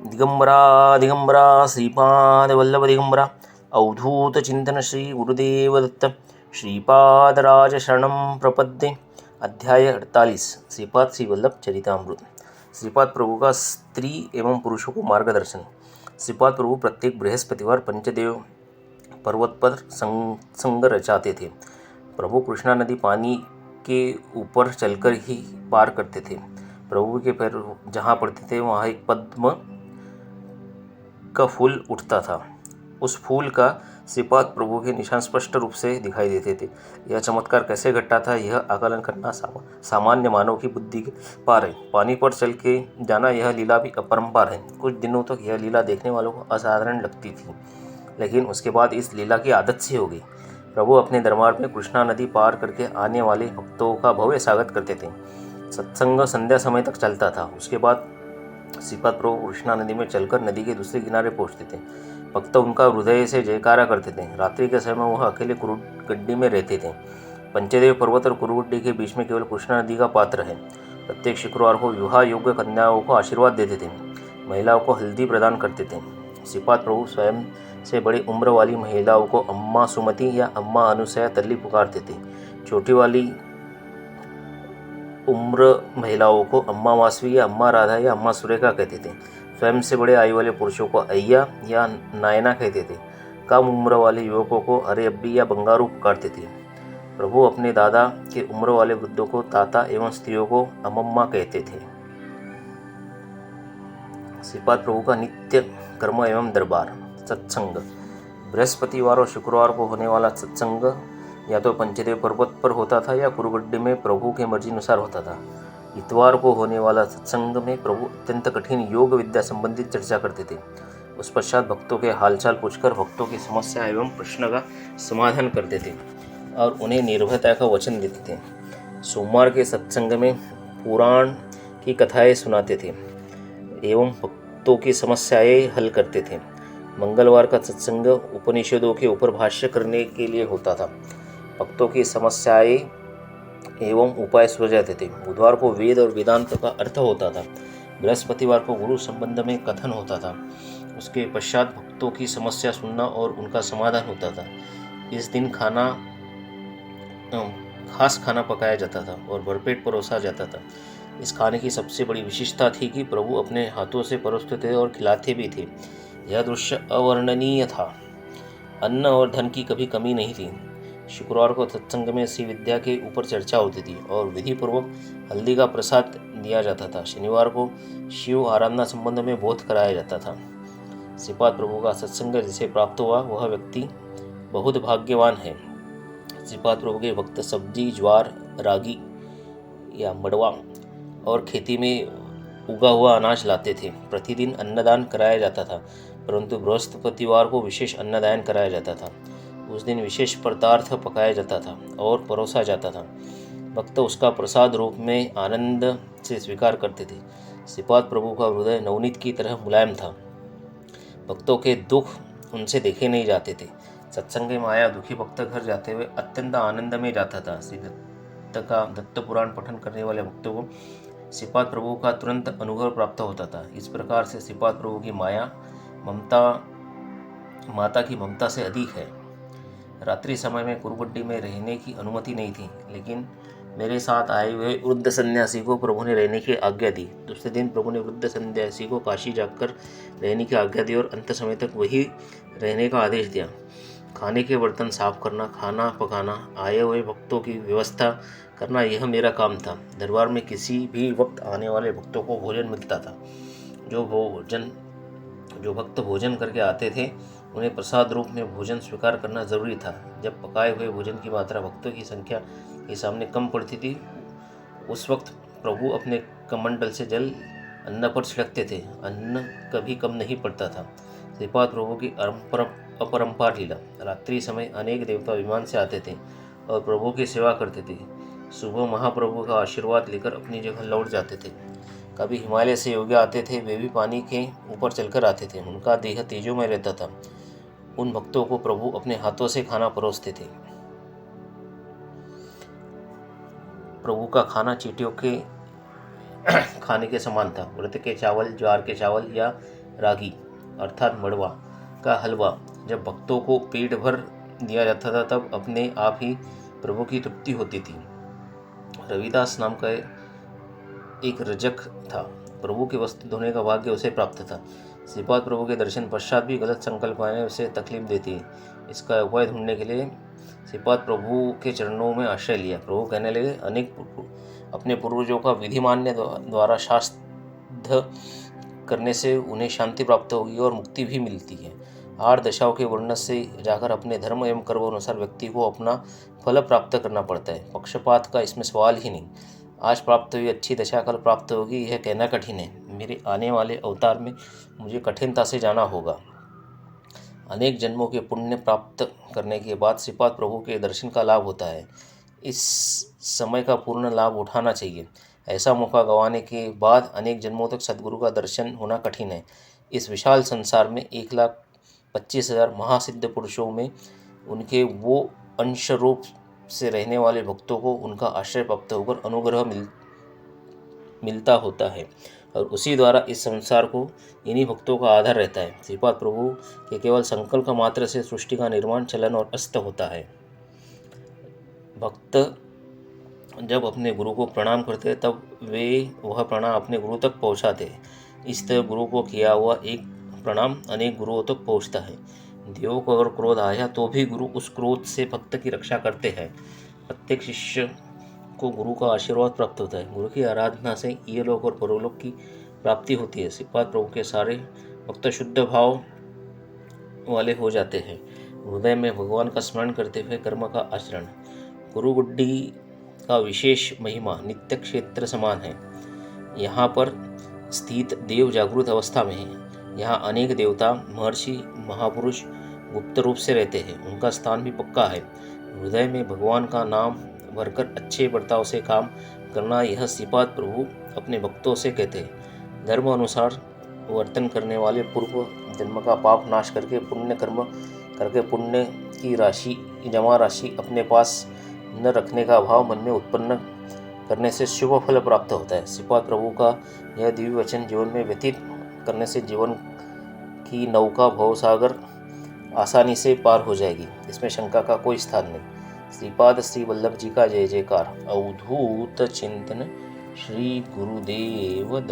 दिगंबरा दिगंबरा श्रीपाद वल्लभ दिगंबरा अवधूत चिंतन श्री गुरुदेव दत्त श्रीपादराज शरणं प्रपद्ये। अध्याय 48 श्रीपाद श्री वल्लभ चरितामृत। श्रीपाद प्रभु का स्त्री एवं पुरुषों को मार्गदर्शन। श्रीपाद प्रभु प्रत्येक बृहस्पतिवार पंचदेव पर्वत पर संग रचाते थे। प्रभु कृष्णा नदी पानी के ऊपर चलकर ही पार करते थे। प्रभु के पैर जहाँ पड़ते थे वहाँ एक पद्म का फूल उठता था। उस फूल का श्रीपाद प्रभु के निशान स्पष्ट रूप से दिखाई देते थे। यह चमत्कार कैसे घटा था, यह आकलन करना सामान्य मानव की बुद्धि के पार है। पानी पर चल के जाना यह लीला भी अपरंपार है। कुछ दिनों तक यह लीला देखने वालों को असाधारण लगती थी, लेकिन उसके बाद इस लीला की आदत सी हो गई। प्रभु अपने दरबार में कृष्णा नदी पार करके आने वाले भक्तों का भव्य स्वागत करते थे। सत्संग संध्या समय तक चलता था। उसके बाद श्रीपाद प्रभु कृष्णा नदी में चलकर नदी के दूसरे किनारे पहुंचते थे। भक्त उनका हृदय से जयकारा करते थे। रात्रि के समय वह अकेले कुरुगड्डी में रहते थे। पंचदेव पर्वत और कुरुगड्डी के बीच में केवल कृष्णा नदी का पात्र है। प्रत्येक शुक्रवार को विवाह योग्य कन्याओं को आशीर्वाद देते थे। महिलाओं को हल्दी प्रदान करते थे। श्रीपाद प्रभु स्वयं से बड़ी उम्र वाली महिलाओं को अम्मा सुमति या अम्मा अनुसया तल्ली पुकारते थे। छोटी वाली उम्र महिलाओं को अम्मा वासवी या अम्मा राधा या अम्मा सुरेखा कहते थे। स्वयं से बड़े आयु वाले पुरुषों को अय्या या नायना कहते थे। कम उम्र वाले युवकों को अरे अब्बी या बंगारू पुकारते थे। प्रभु अपने दादा के उम्र वाले वृद्धों को ताता एवं स्त्रियों को अमम्मा कहते थे। श्रीपाद प्रभु का नित्य कर्म एवं दरबार। सत्संग। बृहस्पतिवार और शुक्रवार को होने वाला सत्संग या तो पंचदेव पर्वत पर होता था या कुरुगड्डी में प्रभु के मर्जी अनुसार होता था। इतवार को होने वाला सत्संग में प्रभु अत्यंत कठिन योग विद्या संबंधित चर्चा करते थे। उस पश्चात भक्तों के हालचाल पूछकर भक्तों की समस्या एवं प्रश्न का समाधान करते थे और उन्हें निर्भयता का वचन देते थे। सोमवार के सत्संग में पुराण की कथाएं सुनाते थे एवं भक्तों की समस्याएं हल करते थे। मंगलवार का सत्संग उपनिषदों के ऊपर भाष्य करने के लिए होता था। भक्तों की समस्याएं एवं उपाय सुलझाते थे। बुधवार को वेद और वेदांत का अर्थ होता था। बृहस्पतिवार को गुरु संबंध में कथन होता था। उसके पश्चात भक्तों की समस्या सुनना और उनका समाधान होता था। इस दिन खास खाना पकाया जाता था और भरपेट परोसा जाता था। इस खाने की सबसे बड़ी विशेषता थी कि प्रभु अपने हाथों से परोसते थे और खिलाते भी थे। यह दृश्य अवर्णनीय था। अन्न और धन की कभी कमी नहीं थी। शुक्रवार को सत्संग में श्री विद्या के ऊपर चर्चा होती थी और विधि पूर्वक हल्दी का प्रसाद दिया जाता था। शनिवार को शिव आराधना संबंध में बोध कराया जाता था। श्रीपाद प्रभु का सत्संग जिसे प्राप्त हुआ वह व्यक्ति बहुत भाग्यवान है। श्रीपाद प्रभु के भक्त सब्जी, ज्वार, रागी या मड़वा और खेती में उगा हुआ अनाज लाते थे। प्रतिदिन अन्नदान कराया जाता था, परंतु बृहस्पतिवार को विशेष अन्नदान कराया जाता था। उस दिन विशेष पदार्थ पकाया जाता था और परोसा जाता था। भक्त उसका प्रसाद रूप में आनंद से स्वीकार करते थे। श्रीपाद प्रभु का हृदय नवनीत की तरह मुलायम था। भक्तों के दुख उनसे देखे नहीं जाते थे। सत्संग में आया दुखी भक्त घर जाते हुए अत्यंत आनंद में जाता था। श्री दत्त का दत्त पुराण पठन करने वाले भक्तों को श्रीपाद प्रभु का तुरंत अनुभव प्राप्त होता था। इस प्रकार से श्रीपाद प्रभु की माया माता की ममता से अधिक है। रात्रि समय में कुरुगड्डी में रहने की अनुमति नहीं थी, लेकिन मेरे साथ आए हुए वृद्ध सन्यासी को प्रभु ने रहने की आज्ञा दी। दूसरे दिन प्रभु ने वृद्ध सन्यासी को काशी जाकर रहने की आज्ञा दी और अंत समय तक वही रहने का आदेश दिया। खाने के बर्तन साफ करना, खाना पकाना, आए हुए भक्तों की व्यवस्था करना यह मेरा काम था। दरबार में किसी भी वक्त आने वाले भक्तों को भोजन मिलता था। जो भक्त भोजन करके आते थे उन्हें प्रसाद रूप में भोजन स्वीकार करना जरूरी था। जब पकाए हुए भोजन की मात्रा भक्तों की संख्या के सामने कम पड़ती थी, उस वक्त प्रभु अपने कमंडल से जल अन्न पर छिड़कते थे। अन्न कभी कम नहीं पड़ता था। श्रीपाद प्रभु की अपरंपार लीला। रात्रि समय अनेक देवता विमान से आते थे और प्रभु की सेवा करते थे। सुबह महाप्रभु का आशीर्वाद लेकर अपनी जगह लौट जाते थे। कभी हिमालय से योगी आते थे, वे भी पानी के ऊपर चलकर आते थे। उनका देह तेजों में रहता था। उन भक्तों को प्रभु अपने हाथों से खाना परोसते थे। प्रभु का खाना चींटियों के खाने के समान था। व्रत के चावल, ज्वार के चावल या रागी अर्थात मड़वा का हलवा जब भक्तों को पेट भर दिया जाता था तब अपने आप ही प्रभु की तृप्ति होती थी। रविदास नाम का एक रजक था। प्रभु की वस्त्र धोने का भाग्य उसे प्राप्त था। श्रीपाद प्रभु के दर्शन पश्चात भी गलत संकल्प आने उसे तकलीफ देती है। इसका उपाय ढूंढने के लिए श्रीपाद प्रभु के चरणों में आश्रय लिया। प्रभु कहने लगे, अनेक अपने पूर्वजों का विधिमान्य द्वारा शास्त्र करने से उन्हें शांति प्राप्त होगी और मुक्ति भी मिलती है। 8 दशाओं के वर्णन से जाकर अपने धर्म एवं कर्म अनुसार व्यक्ति को अपना फल प्राप्त करना पड़ता है। पक्षपात का इसमें सवाल ही नहीं। आज प्राप्त हुई अच्छी दशा कल प्राप्त होगी यह कहना कठिन है। मेरे आने वाले अवतार में मुझे कठिनता से जाना होगा। अनेक जन्मों के पुण्य प्राप्त करने के बाद श्रीपाद प्रभु के दर्शन का लाभ होता है। इस समय का पूर्ण लाभ उठाना चाहिए। ऐसा मौका गंवाने के बाद अनेक जन्मों तक सद्गुरु का दर्शन होना कठिन है। इस विशाल संसार में 1,25,000 महासिद्ध पुरुषों में उनके वो अंश रूप से रहने वाले भक्तों को उनका आश्रय प्राप्त होकर अनुग्रह मिलता होता है और उसी द्वारा इस संसार को इन्हीं भक्तों का आधार रहता है। श्रीपाद प्रभु के केवल संकल्प मात्र से सृष्टि का निर्माण, चलन और अस्त होता है। भक्त जब अपने गुरु को प्रणाम करते हैं तब वे वह प्रणाम अपने गुरु तक पहुंचाते हैं। इस तरह गुरु को किया हुआ एक प्रणाम अनेक गुरुओं तक पहुंचता है। देवों को अगर क्रोध आया तो भी गुरु उस क्रोध से भक्त की रक्षा करते हैं। प्रत्येक शिष्य को गुरु का आशीर्वाद प्राप्त होता है। गुरु की आराधना से ये लोक और परलोक की प्राप्ति होती है। श्रीपाद प्रभु के सारे भक्त शुद्ध भाव वाले हो जाते हैं। हृदय में भगवान का स्मरण करते हुए कर्म का आचरण। गुरु गुड्डी का विशेष महिमा नित्य क्षेत्र समान है। यहाँ पर स्थित देव जागृत अवस्था में है। यहाँ अनेक देवता, महर्षि, महापुरुष गुप्त रूप से रहते हैं। उनका स्थान भी पक्का है। हृदय में भगवान का नाम भरकर अच्छे बर्ताव से काम करना, यह श्रीपाद प्रभु अपने भक्तों से कहते हैं। धर्म अनुसार वर्तन करने वाले पूर्व जन्म का पाप नाश करके पुण्य कर्म करके पुण्य की राशि, जमा राशि अपने पास न रखने का भाव मन में उत्पन्न करने से शुभ फल प्राप्त होता है। श्रीपाद प्रभु का यह दिव्य वचन जीवन में व्यतीत करने से जीवन की नौका भवसागर आसानी से पार हो जाएगी। इसमें शंका का कोई स्थान नहीं। श्रीपाद श्री वल्लभ जी का जय जयकार। अवधूत चिंतन श्री गुरुदेव दत्त।